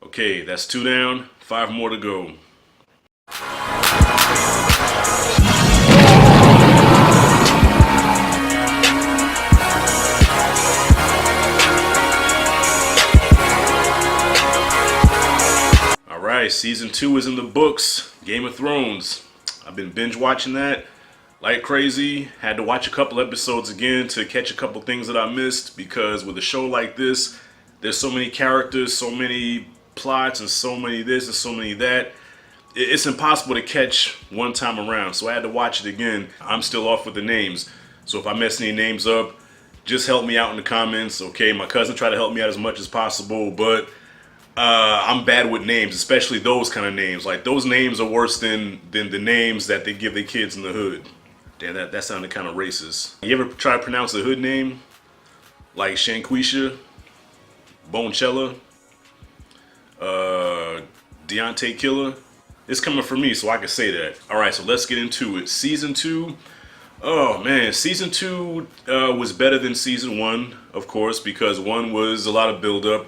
Okay, that's 2 down, 5 more to go. Alright, season 2 is in the books. Game of Thrones. I've been binge watching that like crazy. Had to watch a couple episodes again to catch a couple things that I missed, because with a show like this, there's so many characters, so many plots, and so many this and so many that. It's impossible to catch one time around, so I had to watch it again. I'm still off with the names, so if I mess any names up, just help me out in the comments. Okay, my cousin tried to help me out as much as possible, but I'm bad with names, especially those kind of names. Like, those names are worse than the names that they give their kids in the hood. Damn, that sounded kind of racist. You ever try to pronounce a hood name? Like Shanquisha, Bonechella, Deontay Killer? It's coming from me, so I can say that. Alright, so let's get into it. Season 2. Oh man, Season 2 was better than Season 1, of course, because 1 was a lot of build-up.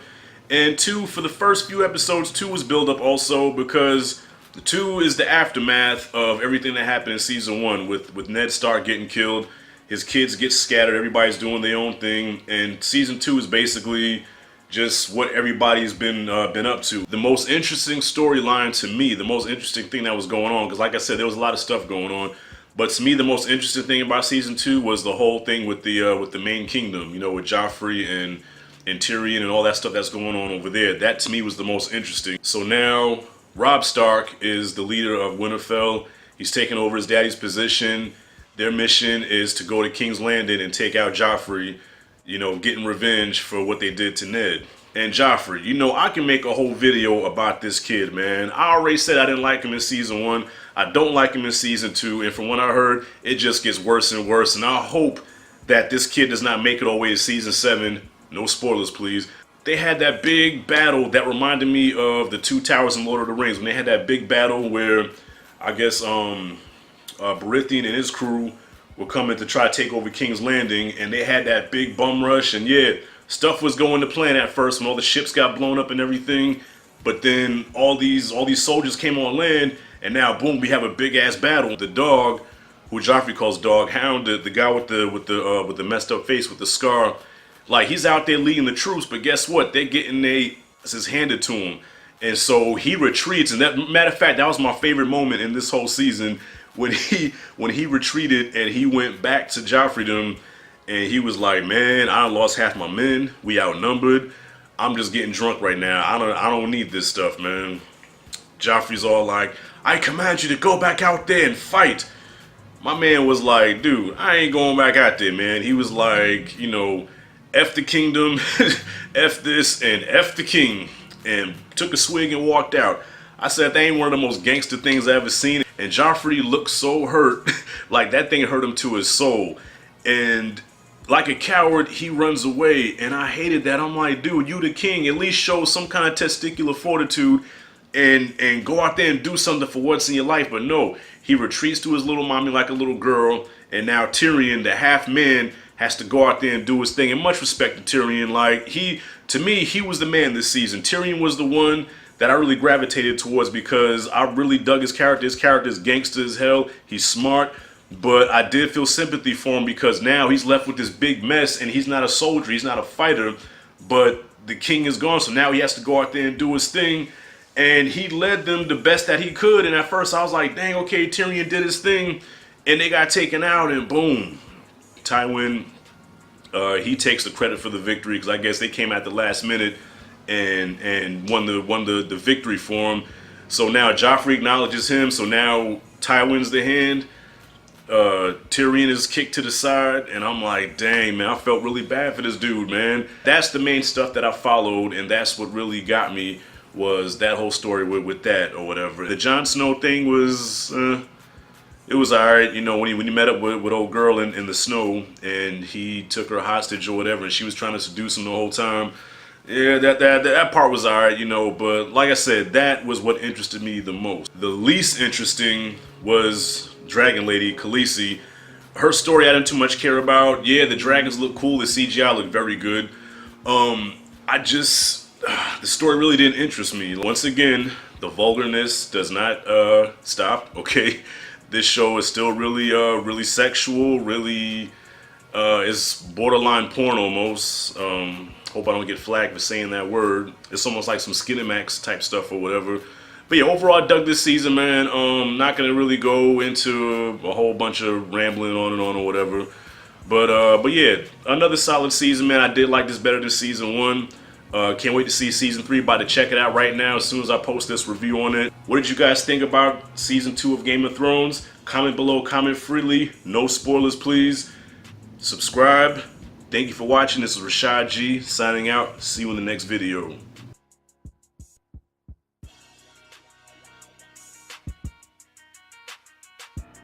And 2, for the first few episodes, 2 was build-up also, because 2 is the aftermath of everything that happened in Season 1 with Ned Stark getting killed. His kids get scattered, everybody's doing their own thing, and Season 2 is basically just what everybody's been up to. The most interesting storyline to me, the most interesting thing that was going on, because like I said, there was a lot of stuff going on, but to me the most interesting thing about Season 2 was the whole thing with the main kingdom, you know, with Joffrey and Tyrion and all that stuff that's going on over there. That to me was the most interesting. So now Robb Stark is the leader of Winterfell. He's taken over his daddy's position. Their mission is to go to King's Landing and take out Joffrey, you know, getting revenge for what they did to Ned. And Joffrey, you know, I can make a whole video about this kid, man. I already said I didn't like him in Season 1. I don't like him in Season 2. And from what I heard, it just gets worse and worse. And I hope that this kid does not make it all the way to Season 7. No spoilers, please. They had that big battle that reminded me of the Two Towers in Lord of the Rings. When they had that big battle where, I guess, Baratheon and his crew were coming to try to take over King's Landing, and they had that big bum rush, and yeah, stuff was going to plan at first when all the ships got blown up and everything, but then all these soldiers came on land, and now boom, we have a big ass battle. The dog, who Joffrey calls Dog Hound, the guy with the messed up face with the scar, like, he's out there leading the troops, but guess what? They're getting this handed to him. And so he retreats, and that, matter of fact, that was my favorite moment in this whole season, when he retreated and he went back to Joffreydom, and he was like, man, I lost half my men, we outnumbered, I'm just getting drunk right now, I don't need this stuff, man. Joffrey's all like, I command you to go back out there and fight. My man was like, dude, I ain't going back out there, man. He was like, you know, F the kingdom, F this, and F the king, and took a swig and walked out. I said, that ain't one of the most gangster things I've ever seen. And Joffrey looked so hurt, like that thing hurt him to his soul. And like a coward, he runs away, and I hated that. I'm like, dude, you the king, at least show some kind of testicular fortitude and go out there and do something for once in your life. But no, he retreats to his little mommy like a little girl, and now Tyrion, the half man, has to go out there and do his thing. And much respect to Tyrion. Like, to me, he was the man this season. Tyrion was the one that I really gravitated towards, because I really dug his character. His character is gangster as hell. He's smart, but I did feel sympathy for him, because now he's left with this big mess, and he's not a soldier, he's not a fighter, but the king is gone, so now he has to go out there and do his thing. And he led them the best that he could, and at first I was like, dang, okay, Tyrion did his thing, and they got taken out, and boom, Tywin, he takes the credit for the victory, because I guess they came at the last minute and won the victory for him. So now Joffrey acknowledges him, so now Tywin's the hand. Tyrion is kicked to the side, and I'm like, dang, man, I felt really bad for this dude, man. That's the main stuff that I followed, and that's what really got me, was that whole story with that or whatever. The Jon Snow thing was, it was alright, you know, when he met up with old girl in the snow, and he took her hostage or whatever, and she was trying to seduce him the whole time. Yeah, that part was alright, you know, but like I said, that was what interested me the most. The least interesting was Dragon Lady, Khaleesi. Her story I didn't too much care about. Yeah, the dragons look cool, the CGI looked very good. I just the story really didn't interest me. Once again, the vulgarness does not stop. Okay, this show is still really really sexual, really it's borderline porn almost. Hope I don't get flagged for saying that word. It's almost like some Skinemax type stuff or whatever. But yeah, overall I dug this season, man. Not gonna really go into a whole bunch of rambling on and on or whatever. But yeah, another solid season, man. I did like this better than season 1. Can't wait to see season 3. About to check it out right now as soon as I post this review on it. What did you guys think about season 2 of Game of Thrones? Comment below, comment freely. No spoilers, please. Subscribe. Thank you for watching. This is Rashad G signing out. See you in the next video.